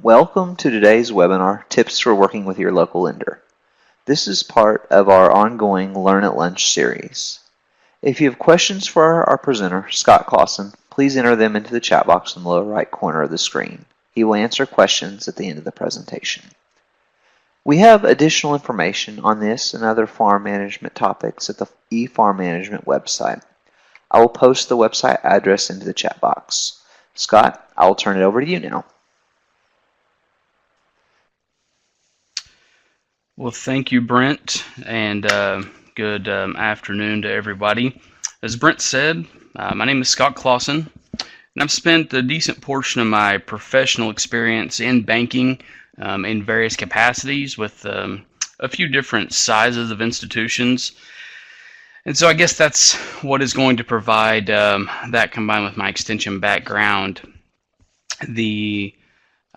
Welcome to today's webinar, Tips for Working with Your Local Lender. This is part of our ongoing Learn at Lunch series. If you have questions for our presenter, Scott Clausen, please enter them into the chat box in the lower right corner of the screen. He will answer questions at the end of the presentation. We have additional information on this and other farm management topics at the eFarm Management website. I will post the website address into the chat box. Scott, I will turn it over to you now. Well, thank you, Brent, and good afternoon to everybody. As Brent said, my name is Scott Clausen, and I've spent a decent portion of my professional experience in banking in various capacities with a few different sizes of institutions. And so I guess that's what is going to provide, that combined with my extension background, the,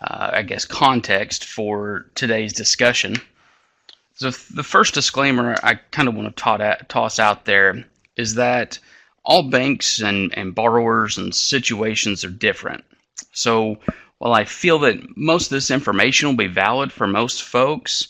I guess, context for today's discussion. So the first disclaimer I kind of want to toss out there is that all banks and borrowers and situations are different. So while I feel that most of this information will be valid for most folks,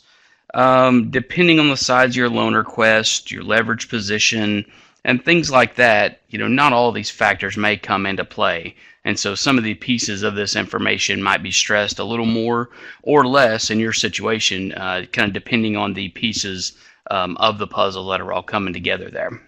depending on the size of your loan request, your leverage position, and things like that, not all of these factors may come into play. And so some of the pieces of this information might be stressed a little more or less in your situation, kind of depending on the pieces of the puzzle that are all coming together there.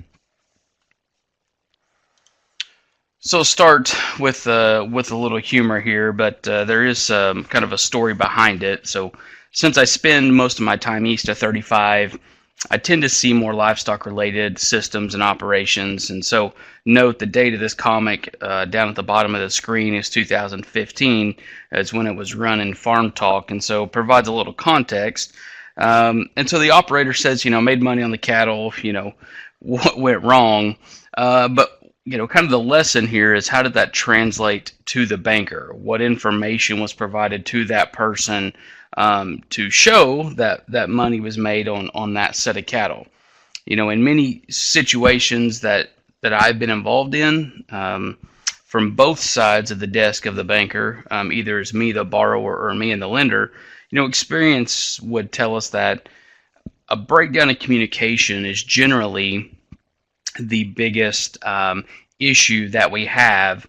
So I'll start with a little humor here, but there is kind of a story behind it. So since I spend most of my time east of 35, I tend to see more livestock-related systems and operations, and so note the date of this comic down at the bottom of the screen is 2015, as when it was run in Farm Talk, and so provides a little context. And so the operator says, made money on the cattle, what went wrong, but kind of the lesson here is how did that translate to the banker? What information was provided to that person to show that money was made on that set of cattle? In many situations that I've been involved in, from both sides of the desk of the banker, either as me, the borrower, or me and the lender, experience would tell us that a breakdown in communication is generally the biggest issue that we have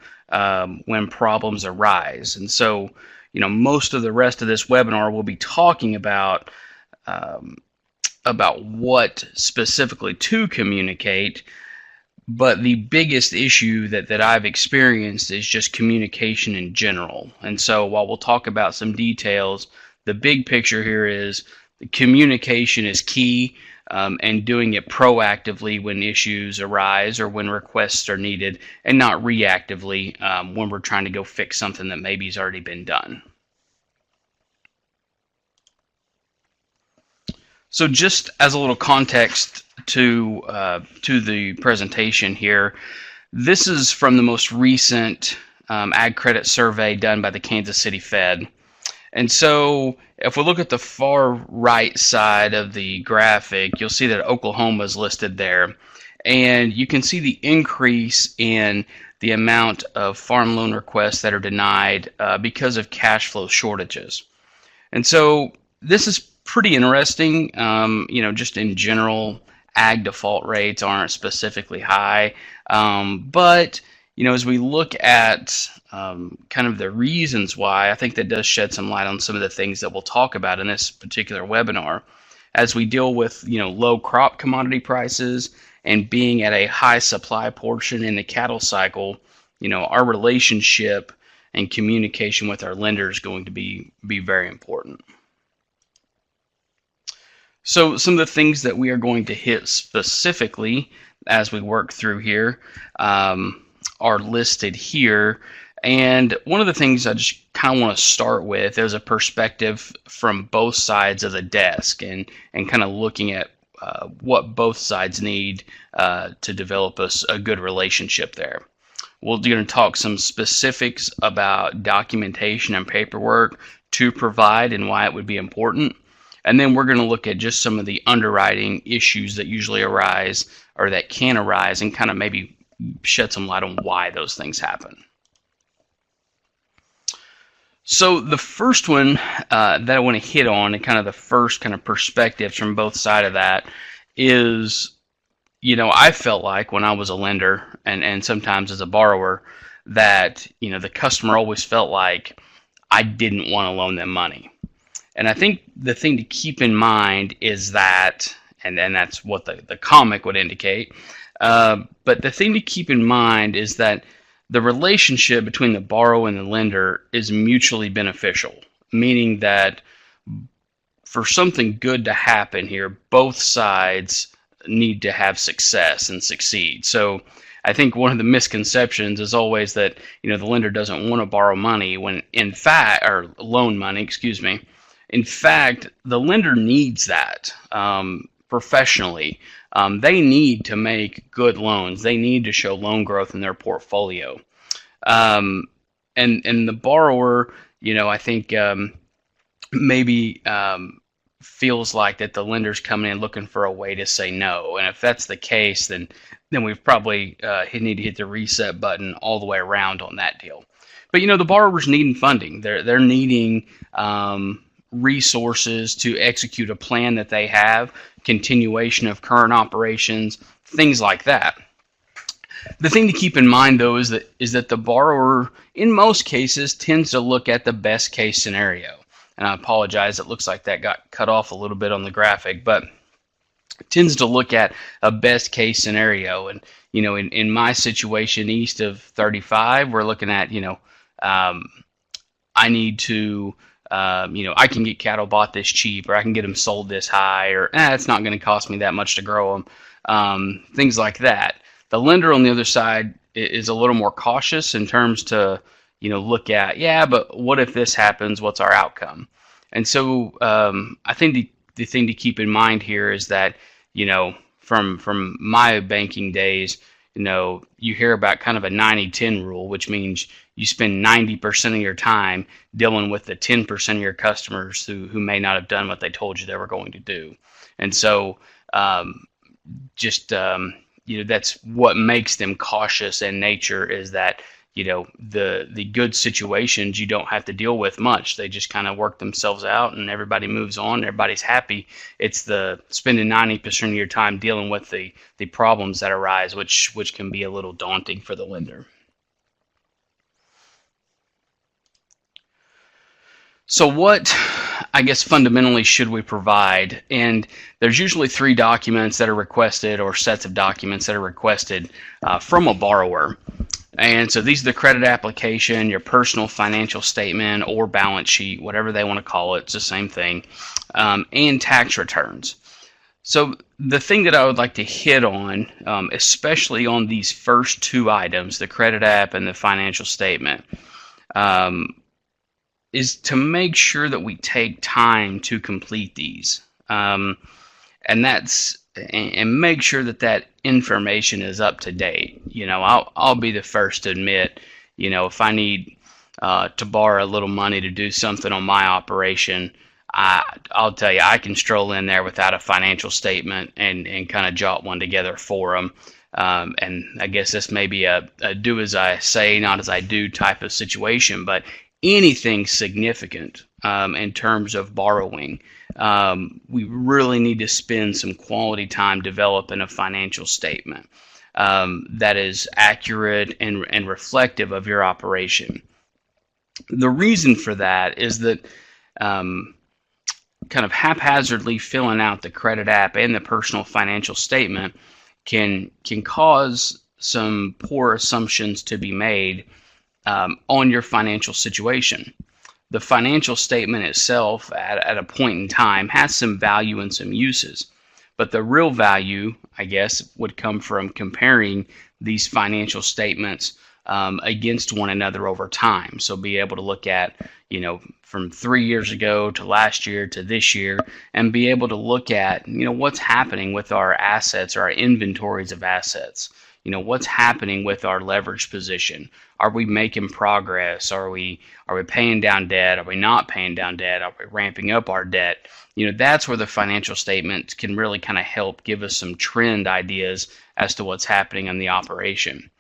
when problems arise. And so, most of the rest of this webinar will be talking about what specifically to communicate, but the biggest issue that I've experienced is just communication in general. And so while we'll talk about some details, the big picture here is the communication is key, and doing it proactively when issues arise or when requests are needed, and not reactively when we're trying to go fix something that maybe has already been done. So just as a little context to the presentation here, this is from the most recent ag credit survey done by the Kansas City Fed. And so if we look at the far right side of the graphic, you'll see that Oklahoma is listed there. And you can see the increase in the amount of farm loan requests that are denied because of cash flow shortages. And so this is pretty interesting. Just in general, ag default rates aren't specifically high. But as we look at kind of the reasons why, I think that does shed some light on some of the things that we'll talk about in this particular webinar. As we deal with, low crop commodity prices and being at a high supply portion in the cattle cycle, our relationship and communication with our lender is going to be very important. So some of the things that we are going to hit specifically as we work through here are listed here. And one of the things I just kind of want to start with is a perspective from both sides of the desk and kind of looking at what both sides need to develop a good relationship there. We're going to talk some specifics about documentation and paperwork to provide and why it would be important. And then we're going to look at just some of the underwriting issues that usually arise or that can arise and kind of maybe shed some light on why those things happen. So the first one that I want to hit on, and kind of the first kind of perspectives from both sides of that, is, I felt like when I was a lender and sometimes as a borrower that, the customer always felt like I didn't want to loan them money. And I think the thing to keep in mind is that, and that's what the comic would indicate, but the thing to keep in mind is that the relationship between the borrower and the lender is mutually beneficial, meaning that for something good to happen here, both sides need to have success and succeed. So I think one of the misconceptions is always that, the lender doesn't want to borrow money when in fact, or loan money, excuse me. In fact, the lender needs that professionally. They need to make good loans. They need to show loan growth in their portfolio. Um, and the borrower, I think maybe feels like that the lender's coming in looking for a way to say no. And if that's the case, then we've probably need to hit the reset button all the way around on that deal. But the borrower's needing funding. They're needing resources to execute a plan that they have, continuation of current operations, things like that. The thing to keep in mind, though, is that the borrower, in most cases, tends to look at the best case scenario. And I apologize, it looks like that got cut off a little bit on the graphic, but it tends to look at a best case scenario. And in my situation, east of 35, we're looking at I need to. I can get cattle bought this cheap, or I can get them sold this high, or it's not going to cost me that much to grow them. Things like that. The lender on the other side is a little more cautious in terms to, look at, yeah, but what if this happens? What's our outcome? And so I think the thing to keep in mind here is that, from my banking days, you hear about kind of a 90-10 rule, which means you spend 90% of your time dealing with the 10% of your customers who may not have done what they told you they were going to do. And so that's what makes them cautious in nature, is that the good situations you don't have to deal with much. They just kind of work themselves out and everybody moves on, everybody's happy. It's the spending 90% of your time dealing with the problems that arise, which can be a little daunting for the lender. So what, I guess, fundamentally should we provide? And there's usually 3 documents that are requested, or sets of documents that are requested from a borrower. And so these are the credit application, your personal financial statement or balance sheet, whatever they want to call it, it's the same thing, and tax returns. So the thing that I would like to hit on, especially on these first 2 items, the credit app and the financial statement, is to make sure that we take time to complete these, and make sure that information is up to date. I'll be the first to admit, if I need to borrow a little money to do something on my operation, I'll tell you, I can stroll in there without a financial statement and kind of jot one together for them. And I guess this may be a do as I say, not as I do type of situation, but anything significant in terms of borrowing, we really need to spend some quality time developing a financial statement that is accurate and reflective of your operation. The reason for that is that kind of haphazardly filling out the credit app and the personal financial statement can cause some poor assumptions to be made on your financial situation. The financial statement itself at a point in time has some value and some uses, but the real value, I guess, would come from comparing these financial statements against one another over time. So be able to look at, from 3 years ago to last year to this year, and be able to look at, what's happening with our assets or our inventories of assets. What's happening with our leverage position? Are we making progress? Are we paying down debt? Are we not paying down debt? Are we ramping up our debt? That's where the financial statements can really kind of help give us some trend ideas as to what's happening in the operation.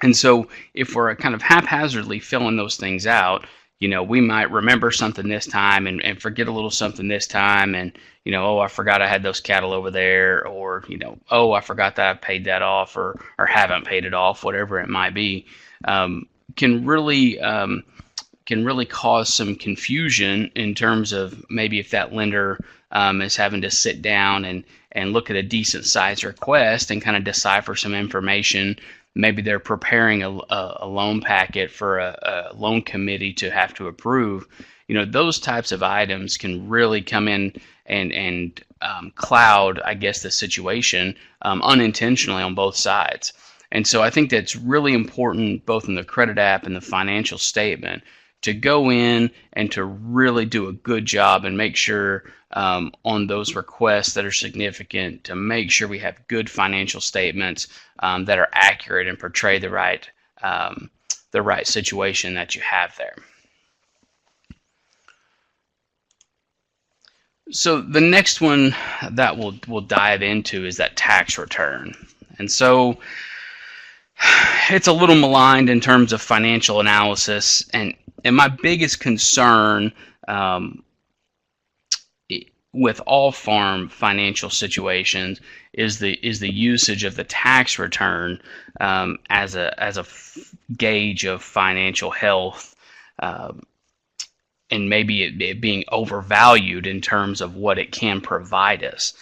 And so if we're kind of haphazardly filling those things out, we might remember something this time and forget a little something this time. And, oh, I forgot I had those cattle over there. Or, oh, I forgot that I paid that off or haven't paid it off, whatever it might be, um, can really cause some confusion in terms of maybe if that lender is having to sit down and look at a decent size request and kind of decipher some information. Maybe they're preparing a loan packet for a loan committee to have to approve. Those types of items can really come in and cloud, I guess, the situation unintentionally on both sides. And so I think that's really important both in the credit app and the financial statement to go in and to really do a good job and make sure on those requests that are significant, to make sure we have good financial statements that are accurate and portray the right situation that you have there. So the next one that we'll dive into is that tax return. And so it's a little maligned in terms of financial analysis, and my biggest concern with all farm financial situations is the usage of the tax return as a gauge of financial health, and maybe it being overvalued in terms of what it can provide us.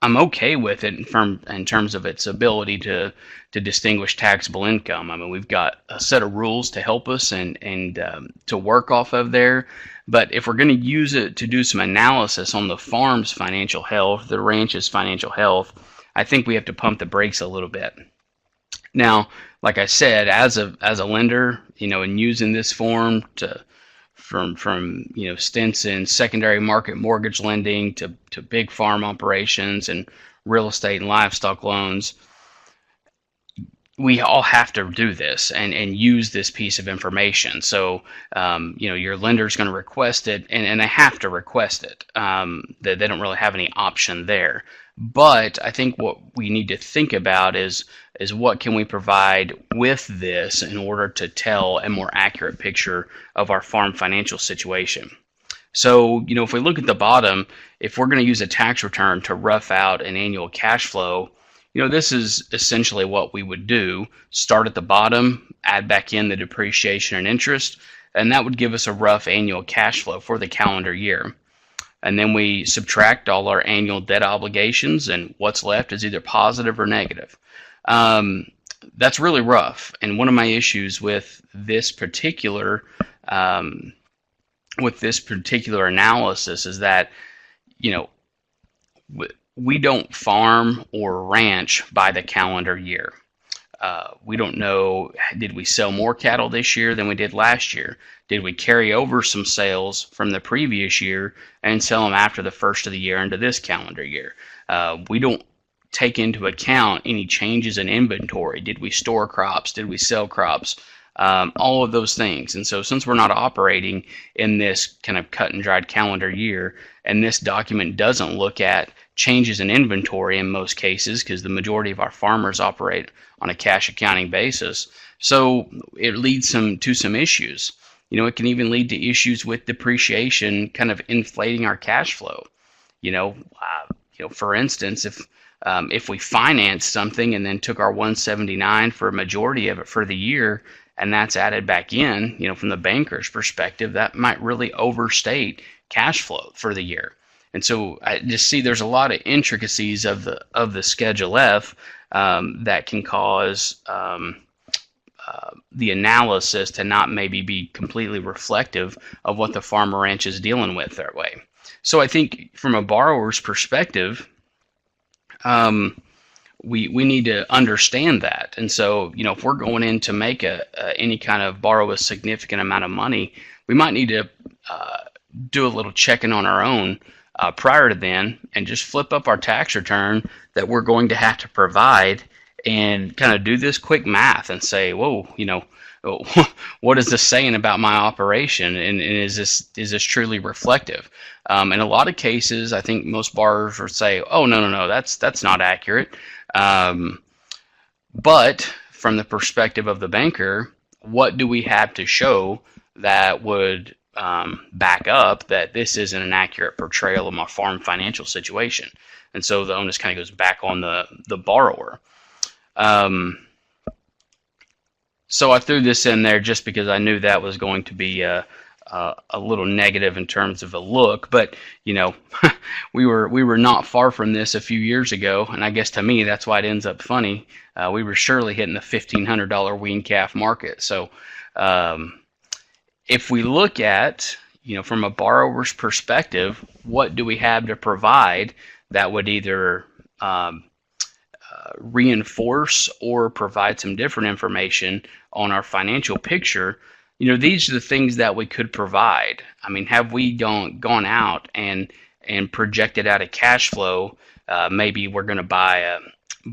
I'm okay with it in terms of its ability to distinguish taxable income. I mean, we've got a set of rules to help us and to work off of there. But if we're going to use it to do some analysis on the farm's financial health, the ranch's financial health, I think we have to pump the brakes a little bit. Now, like I said, as a lender, in using this form from stints in secondary market mortgage lending to big farm operations and real estate and livestock loans, we all have to do this and use this piece of information. So, your lender's going to request it, and they have to request it. They don't really have any option there. But I think what we need to think about is what can we provide with this in order to tell a more accurate picture of our farm financial situation. So, if we look at the bottom, if we're going to use a tax return to rough out an annual cash flow, this is essentially what we would do. Start at the bottom, add back in the depreciation and interest, and that would give us a rough annual cash flow for the calendar year. And then we subtract all our annual debt obligations, and what's left is either positive or negative. That's really rough. And one of my issues with this particular analysis is that, we don't farm or ranch by the calendar year. We don't know, did we sell more cattle this year than we did last year? Did we carry over some sales from the previous year and sell them after the first of the year into this calendar year? We don't take into account any changes in inventory. Did we store crops? Did we sell crops? All of those things. And so since we're not operating in this kind of cut and dried calendar year, and this document doesn't look at changes in inventory in most cases, because the majority of our farmers operate on a cash accounting basis, so it leads to some issues. It can even lead to issues with depreciation kind of inflating our cash flow. For instance, if we financed something and then took our 179 for a majority of it for the year, and that's added back in, from the banker's perspective, that might really overstate cash flow for the year. And so I just see there's a lot of intricacies of the Schedule F that can cause the analysis to not maybe be completely reflective of what the farmer ranch is dealing with that way. So I think from a borrower's perspective, we need to understand that. And so, if we're going in to make any kind of borrow a significant amount of money, we might need to do a little checking on our own prior to then, and just flip up our tax return that we're going to have to provide, and kind of do this quick math and say, whoa, what is this saying about my operation, and is this truly reflective? In a lot of cases, I think most borrowers would say, oh, no, that's not accurate. But from the perspective of the banker, what do we have to show that would back up that this isn't an accurate portrayal of my farm financial situation? And so the onus kind of goes back on the borrower. So I threw this in there just because I knew that was going to be a little negative in terms of a look, but we were not far from this a few years ago, and I guess to me that's why it ends up funny. We were surely hitting the $1,500 wean calf market. So if we look at from a borrower's perspective, what do we have to provide that would either reinforce or provide some different information on our financial picture? These are the things that we could provide. I mean, have we gone out and projected out a cash flow? Maybe we're going to buy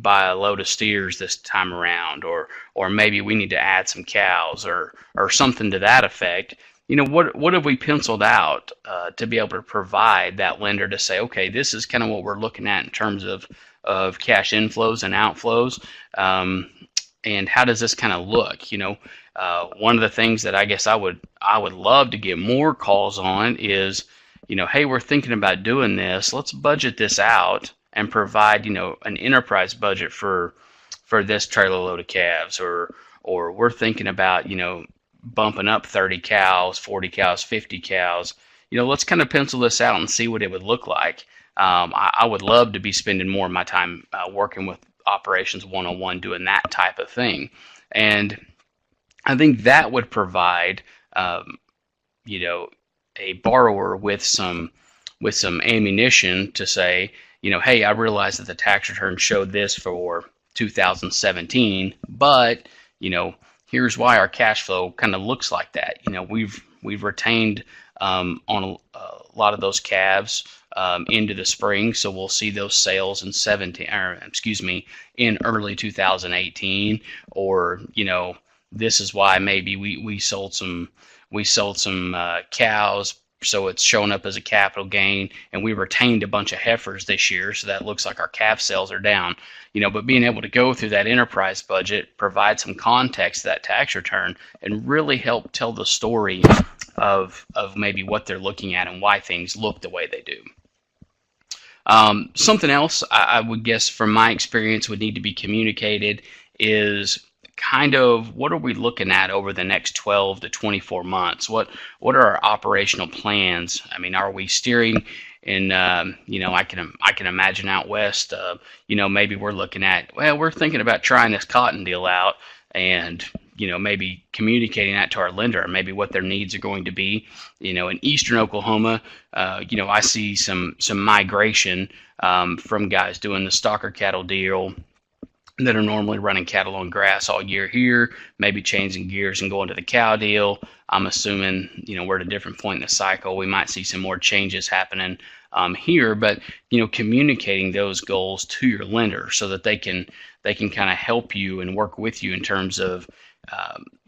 a load of steers this time around, or maybe we need to add some cows or something to that effect. What have we penciled out to be able to provide that lender to say, okay, this is kind of what we're looking at in terms of cash inflows and outflows, and how does this kind of look? One of the things that I guess I would love to get more calls on is, hey, we're thinking about doing this. Let's budget this out and provide, an enterprise budget for this trailer load of calves, or we're thinking about, bumping up 30 cows, 40 cows, 50 cows. Let's kind of pencil this out and see what it would look like. I would love to be spending more of my time working with operations one-on-one, doing that type of thing. And I think that would provide, a borrower with some ammunition to say, hey, I realize that the tax return showed this for 2017, but here's why our cash flow kind of looks like that. We've retained on a lot of those calves into the spring, so we'll see those sales in early 2018, or this is why maybe we sold some cows, so it's showing up as a capital gain, and we retained a bunch of heifers this year, so that looks like our calf sales are down. But being able to go through that enterprise budget, provide some context to that tax return, and really help tell the story of maybe what they're looking at and why things look the way they do. Something else I would guess from my experience would need to be communicated is kind of what are we looking at over the next 12 to 24 months? What are our operational plans? I mean, are we steering in, I can imagine out west, maybe we're looking at, well, we're thinking about trying this cotton deal out, and maybe communicating that to our lender, and maybe what their needs are going to be. In eastern Oklahoma, I see some migration from guys doing the stocker cattle deal that are normally running cattle on grass all year here, maybe changing gears and going to the cow deal. I'm assuming, we're at a different point in the cycle. We might see some more changes happening here, but, communicating those goals to your lender so that they can kind of help you and work with you in terms of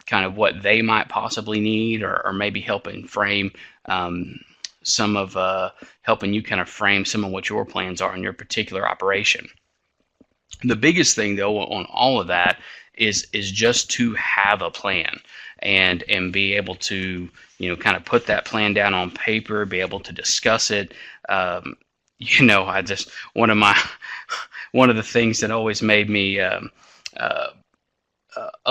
kind of what they might possibly need, or maybe helping frame helping you kind of frame some of what your plans are in your particular operation. The biggest thing, though, on all of that is just to have a plan and be able to, kind of put that plan down on paper, be able to discuss it. I just, one of the things that always made me a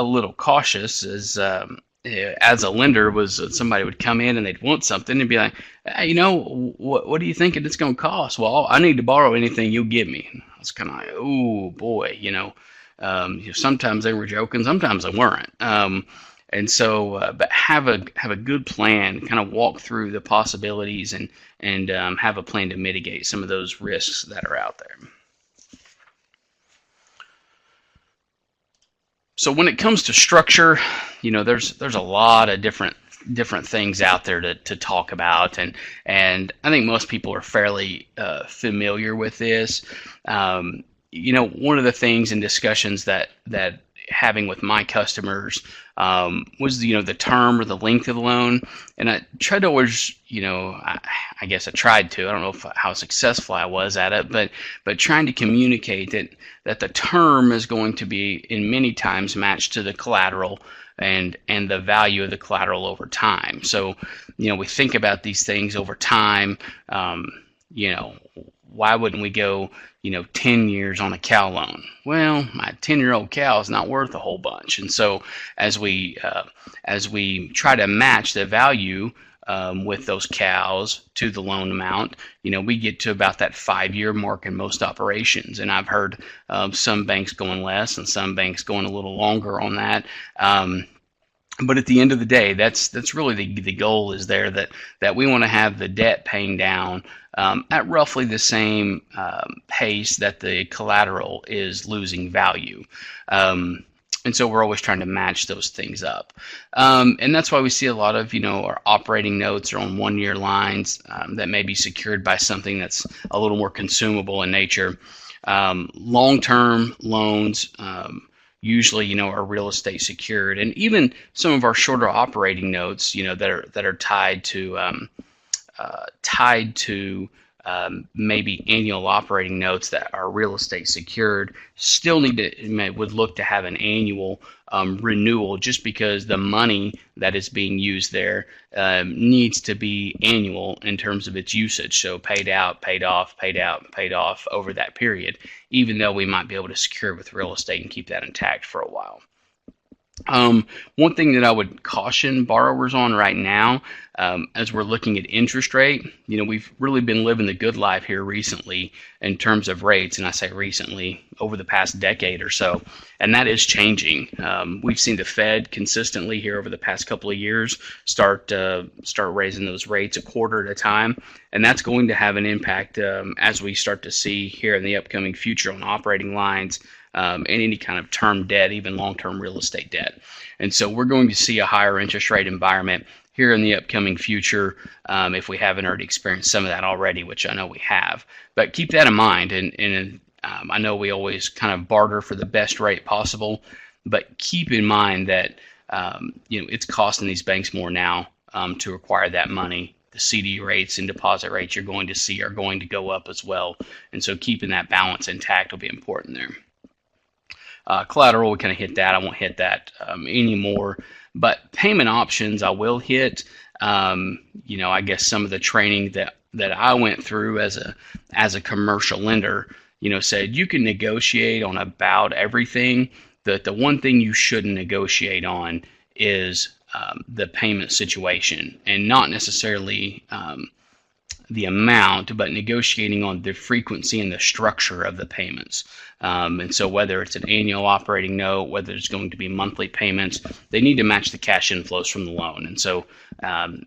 little cautious is, as a lender, was somebody would come in and they'd want something and be like, hey, what do you think it's going to cost? Well, I need to borrow anything you'll give me. I was kind of like, oh boy, sometimes they were joking, sometimes they weren't. And so, but have a good plan, kind of walk through the possibilities and have a plan to mitigate some of those risks that are out there. So when it comes to structure, there's a lot of different things out there to talk about, and I think most people are fairly familiar with this. One of the things in discussions that having with my customers was the term or the length of the loan, and I tried to always I guess I tried to, I don't know how successful I was at it, but trying to communicate that the term is going to be in many times matched to the collateral, and the value of the collateral over time. So, we think about these things over time. You know, why wouldn't we go, 10 years on a cow loan? Well, my 10-year-old cow is not worth a whole bunch. And so as we try to match the value with those cows to the loan amount, we get to about that 5-year mark in most operations. And I've heard some banks going less and some banks going a little longer on that. But at the end of the day, that's really the goal is there, that we want to have the debt paying down at roughly the same pace that the collateral is losing value. And so we're always trying to match those things up. And that's why we see a lot of, our operating notes are on 1-year lines that may be secured by something that's a little more consumable in nature. Long-term loans usually, are real estate secured, and even some of our shorter operating notes, that are tied to maybe annual operating notes that are real estate secured, still would look to have an annual renewal, just because the money that is being used there needs to be annual in terms of its usage. So paid out, paid off, paid out, paid off over that period, even though we might be able to secure it with real estate and keep that intact for a while. One thing that I would caution borrowers on right now, as we're looking at interest rate, we've really been living the good life here recently in terms of rates, and I say recently, over the past decade or so, and that is changing. We've seen the Fed consistently here over the past couple of years start raising those rates a quarter at a time, and that's going to have an impact as we start to see here in the upcoming future on operating lines, and any kind of term debt, even long-term real estate debt. And so we're going to see a higher interest rate environment here in the upcoming future, if we haven't already experienced some of that already, which I know we have. But keep that in mind, and I know we always kind of barter for the best rate possible, but keep in mind that it's costing these banks more now to acquire that money. The CD rates and deposit rates you're going to see are going to go up as well, and so keeping that balance intact will be important there. Collateral, we kind of hit that. I won't hit that anymore. But payment options, I will hit. I guess some of the training that I went through as a commercial lender, said you can negotiate on about everything. The one thing you shouldn't negotiate on is the payment situation, and not necessarily the amount, but negotiating on the frequency and the structure of the payments. And so whether it's an annual operating note, whether it's going to be monthly payments, they need to match the cash inflows from the loan. And so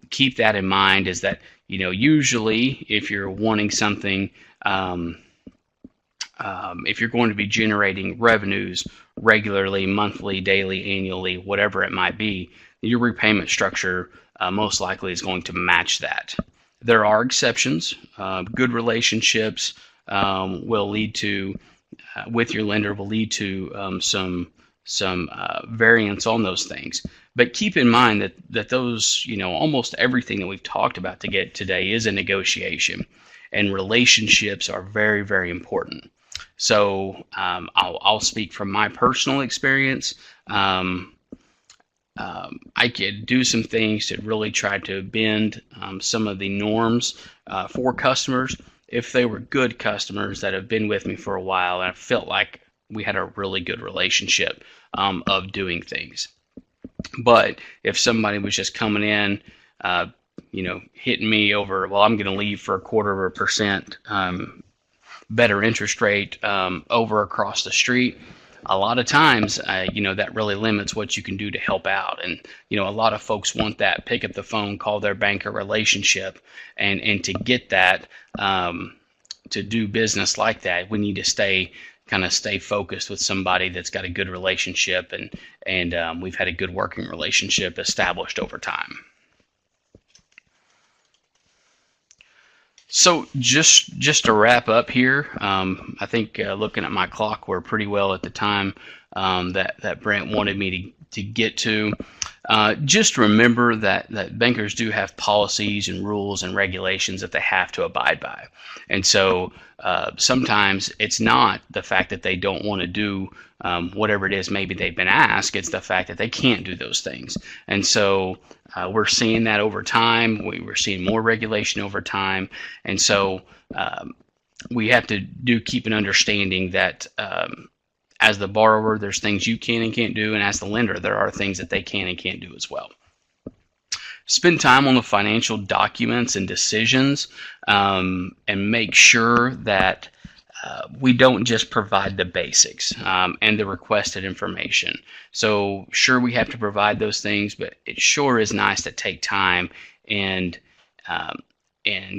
keep that in mind, is that, usually if you're wanting something, if you're going to be generating revenues regularly, monthly, daily, annually, whatever it might be, your repayment structure most likely is going to match that. There are exceptions. Good relationships will lead to, with your lender, will lead to some variance on those things. But keep in mind that those, almost everything that we've talked about to get today is a negotiation, and relationships are very, very important. So I'll speak from my personal experience. I could do some things to really try to bend some of the norms for customers if they were good customers that have been with me for a while, and I felt like we had a really good relationship of doing things. But if somebody was just coming in, hitting me over, well, I'm going to leave for 1/4% better interest rate over across the street, a lot of times, that really limits what you can do to help out. And, a lot of folks want that, pick up the phone, call their banker relationship. And to get that, to do business like that, we need to stay focused with somebody that's got a good relationship, and we've had a good working relationship established over time. So just to wrap up here, I think looking at my clock, we're pretty well at the time that Brent wanted me to get to. Just remember that bankers do have policies and rules and regulations that they have to abide by. And so sometimes it's not the fact that they don't want to do whatever it is maybe they've been asked, it's the fact that they can't do those things. And so we're seeing that over time. We're seeing more regulation over time. And so we have to keep an understanding that as the borrower, there's things you can and can't do, and as the lender, there are things that they can and can't do as well. Spend time on the financial documents and decisions, and make sure that we don't just provide the basics and the requested information. So sure, we have to provide those things, but it sure is nice to take time and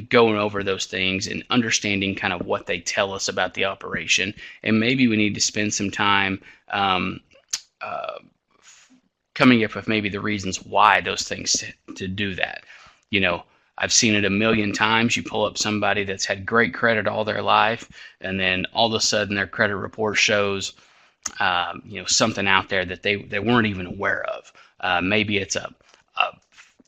going over those things and understanding kind of what they tell us about the operation. And maybe we need to spend some time coming up with maybe the reasons why those things to do that. You know, I've seen it a million times. You pull up somebody that's had great credit all their life, and then all of a sudden their credit report shows something out there that they weren't even aware of. Maybe it's a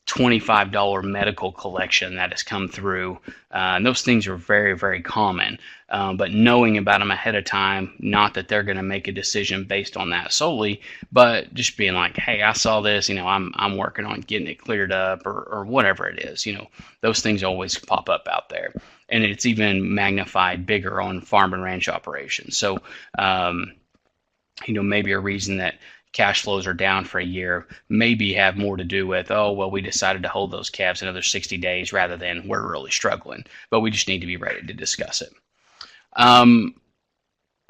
$25 medical collection that has come through. And those things are very, very common. But knowing about them ahead of time, not that they're going to make a decision based on that solely, but just being like, hey, I saw this, I'm working on getting it cleared up or whatever it is. Those things always pop up out there. And it's even magnified bigger on farm and ranch operations. So, maybe a reason that cash flows are down for a year maybe have more to do with, we decided to hold those calves another 60 days rather than we're really struggling, but we just need to be ready to discuss it.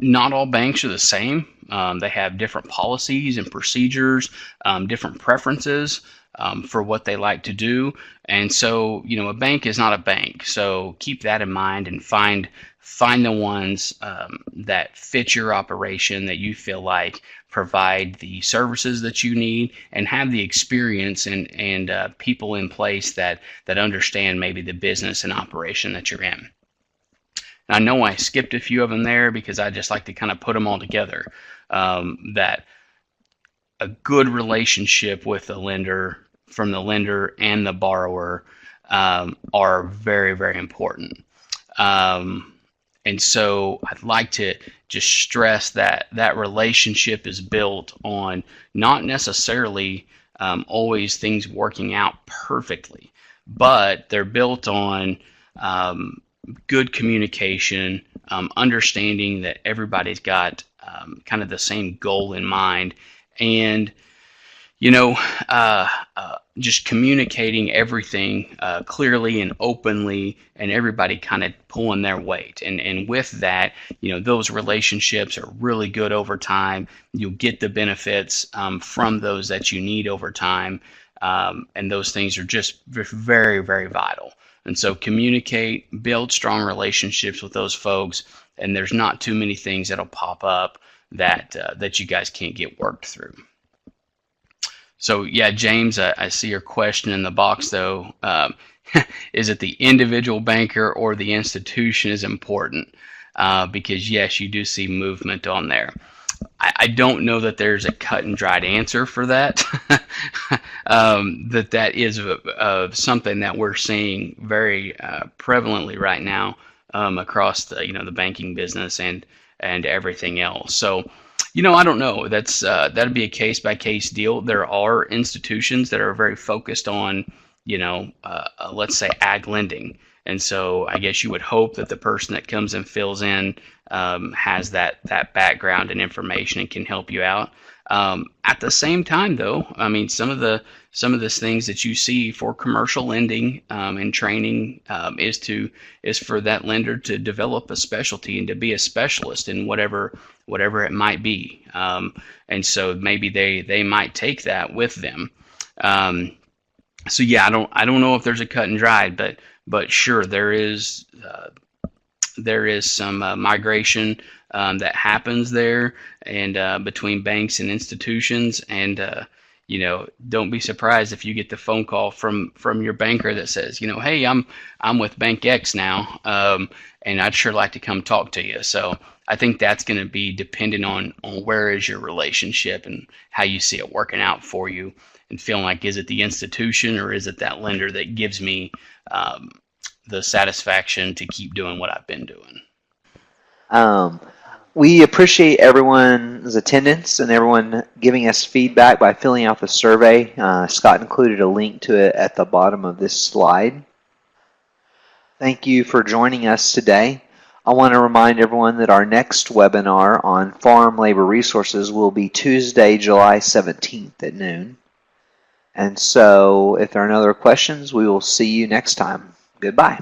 Not all banks are the same. They have different policies and procedures, different preferences for what they like to do. And so, a bank is not a bank. So keep that in mind and find the ones that fit your operation, that you feel like provide the services that you need, and have the experience and people in place that understand maybe the business and operation that you're in. And I know I skipped a few of them there because I just like to kind of put them all together. That a good relationship with the lender, from the lender and the borrower, are very, very important. And so I'd like to just stress that relationship is built on not necessarily always things working out perfectly, but they're built on good communication, understanding that everybody's got kind of the same goal in mind, and just communicating everything clearly and openly, and everybody kind of pulling their weight. And with that, those relationships are really good over time. You'll get the benefits from those that you need over time. And those things are just very, very vital. And so communicate, build strong relationships with those folks, and there's not too many things that'll pop up that you guys can't get worked through. So yeah, James, I see your question in the box though. Is it the individual banker or the institution is important? Because yes, you do see movement on there. I don't know that there's a cut and dried answer for that. That is something that we're seeing very prevalently right now across the banking business and everything else. So, I don't know. That'd be a case by case deal. There are institutions that are very focused on, let's say ag lending. And so I guess you would hope that the person that comes and fills in has that background and information and can help you out. At the same time, though, I mean, some of the things that you see for commercial lending and training is for that lender to develop a specialty and to be a specialist in whatever it might be. And so maybe they might take that with them. So yeah, I don't know if there's a cut and dried, but sure, there is some migration that happens there, and between banks and institutions, and don't be surprised if you get the phone call from your banker that says, hey, I'm with Bank X now, and I'd sure like to come talk to you. So I think that's going to be dependent on where is your relationship and how you see it working out for you. and feeling like, is it the institution or is it that lender that gives me um, the satisfaction to keep doing what I've been doing? Um, we appreciate everyone's attendance and everyone giving us feedback by filling out the survey. Scott included a link to it at the bottom of this slide. Thank you for joining us today. I want to remind everyone that our next webinar on farm labor resources will be Tuesday, July 17th at noon. And so if there are no other questions, we will see you next time. Goodbye.